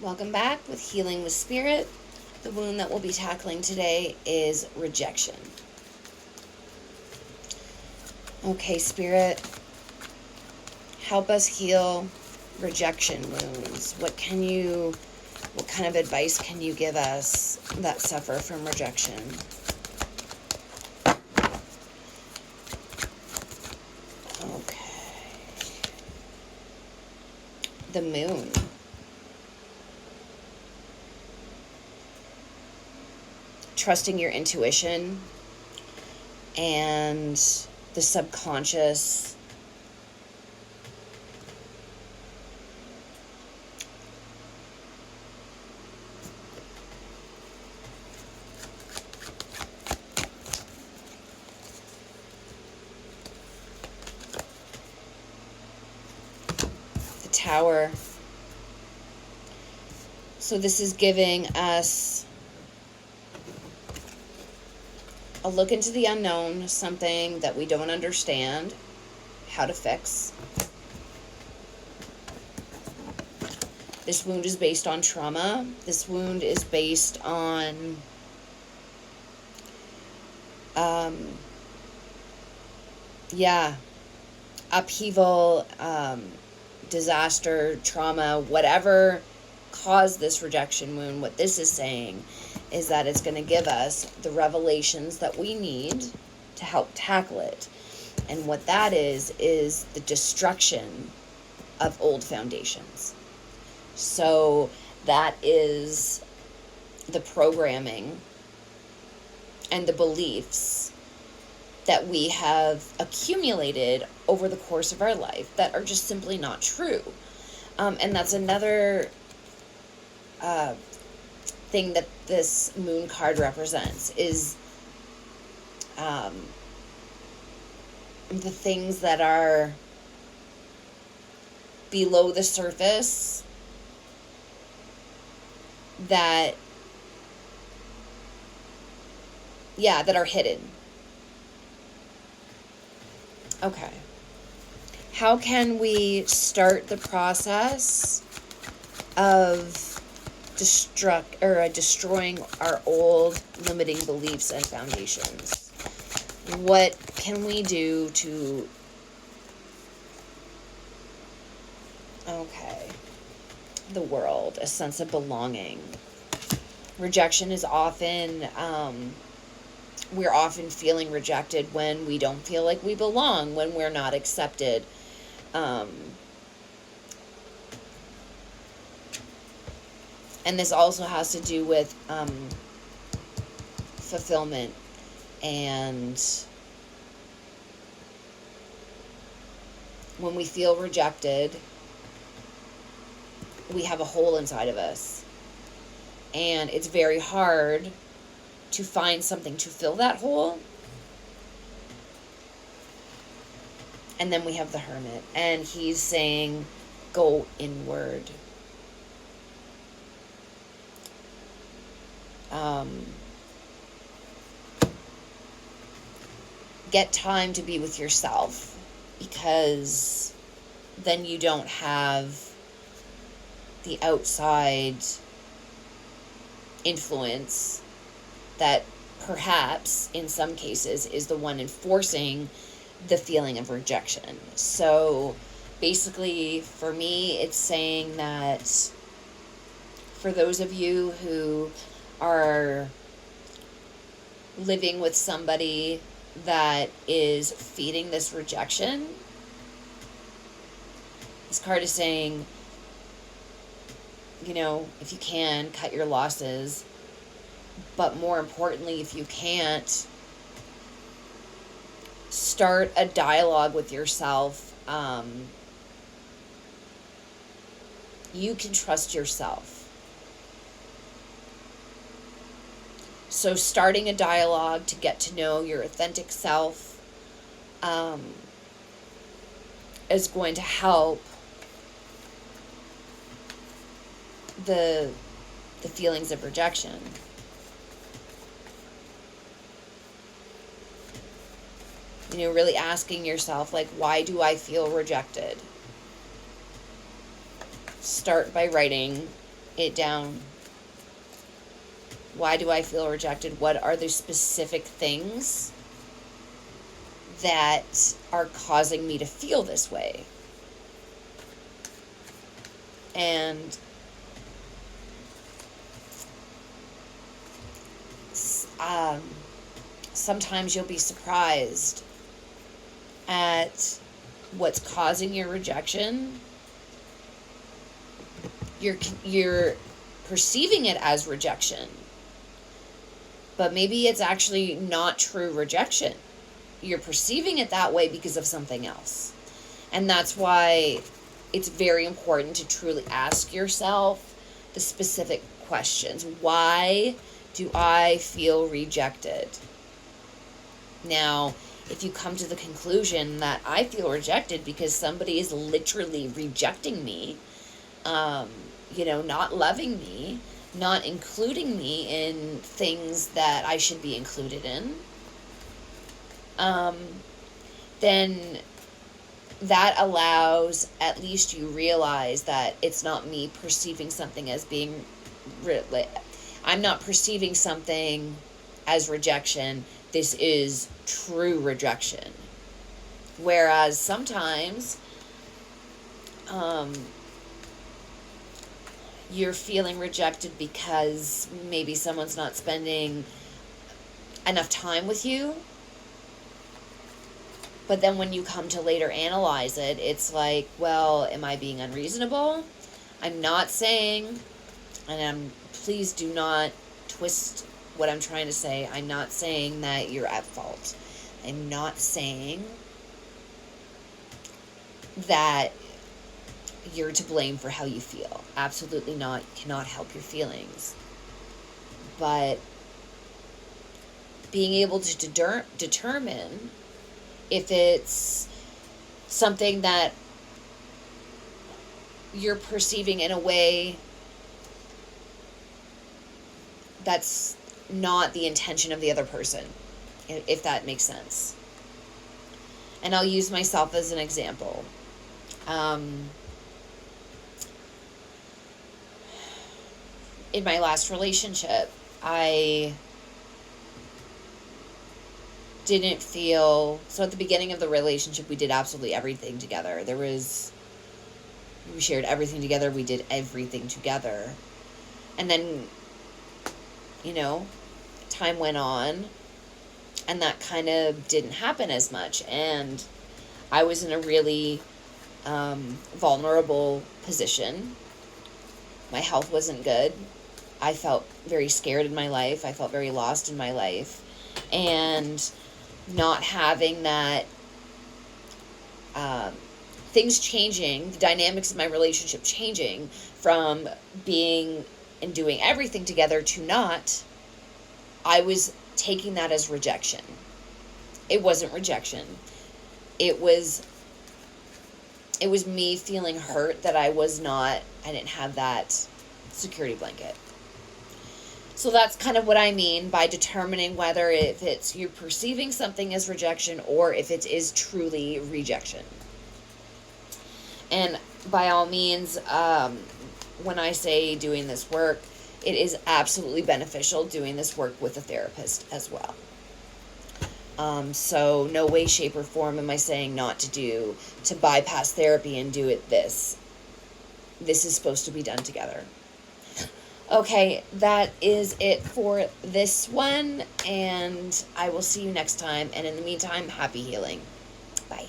Welcome back with Healing with Spirit. The wound that we'll be tackling today is rejection. Okay, Spirit, help us heal rejection wounds. What kind of advice can you give us that suffer from rejection? Okay. The moon. Trusting your intuition and the subconscious. The Tower. So this is giving us a look into the unknown, something that we don't understand how to fix. This wound is based on trauma. This wound is based on upheaval, disaster, trauma, whatever caused this rejection wound. What this is saying is that it's going to give us the revelations that we need to help tackle it. And what that is the destruction of old foundations. So that is the programming and the beliefs that we have accumulated over the course of our life that are just simply not true. And that's another thing that this moon card represents is the things that are below the surface that are hidden. Okay. How can we start the process of destroying our old limiting beliefs and foundations? What can we do to... Okay. The world, a sense of belonging. Rejection is often... we're often feeling rejected when we don't feel like we belong, when we're not accepted. And this also has to do with fulfillment and when we feel rejected, we have a hole inside of us. And it's very hard to find something to fill that hole. And then we have the Hermit. And he's saying, go inward. Get time to be with yourself, because then you don't have the outside influence that perhaps in some cases is the one enforcing the feeling of rejection. So basically for me, it's saying that for those of you who are living with somebody that is feeding this rejection, this card is saying, if you can, cut your losses. But more importantly, if you can't, start a dialogue with yourself. You can trust yourself. So starting a dialogue to get to know your authentic self is going to help the feelings of rejection. Really asking yourself, why do I feel rejected? Start by writing it down. Why do I feel rejected? What are the specific things that are causing me to feel this way? And sometimes you'll be surprised at what's causing your rejection. You're perceiving it as rejection, but maybe it's actually not true rejection. You're perceiving it that way because of something else. And that's why it's very important to truly ask yourself the specific questions. Why do I feel rejected? Now, if you come to the conclusion that I feel rejected because somebody is literally rejecting me, not loving me, not including me in things that I should be included in, then that allows at least you realize that it's not me perceiving something as being, I'm not perceiving something as rejection. This is true rejection. Whereas sometimes, you're feeling rejected because maybe someone's not spending enough time with you. But then when you come to later analyze it, it's like, well, am I being unreasonable? I'm not saying, and please do not twist what I'm trying to say. I'm not saying that you're at fault. I'm not saying that you're to blame for how you feel. Absolutely not. You cannot help your feelings. But being able to determine if it's something that you're perceiving in a way that's not the intention of the other person, if that makes sense. And I'll use myself as an example. In my last relationship, I didn't feel, so at the beginning of the relationship, we did absolutely everything together. We shared everything together. We did everything together. And then, time went on, and that kind of didn't happen as much. And I was in a really vulnerable position. My health wasn't good. I felt very scared in my life. I felt very lost in my life. And not having that, things changing, the dynamics of my relationship changing from being and doing everything together to not, I was taking that as rejection. It wasn't rejection. It was me feeling hurt that I didn't have that security blanket. So that's kind of what I mean by determining whether if it's you perceiving something as rejection or if it is truly rejection. And by all means, when I say doing this work, it is absolutely beneficial doing this work with a therapist as well. So no way, shape, or form am I saying not to bypass therapy and do it this. This is supposed to be done together. Okay, that is it for this one, and I will see you next time. And in the meantime, happy healing. Bye.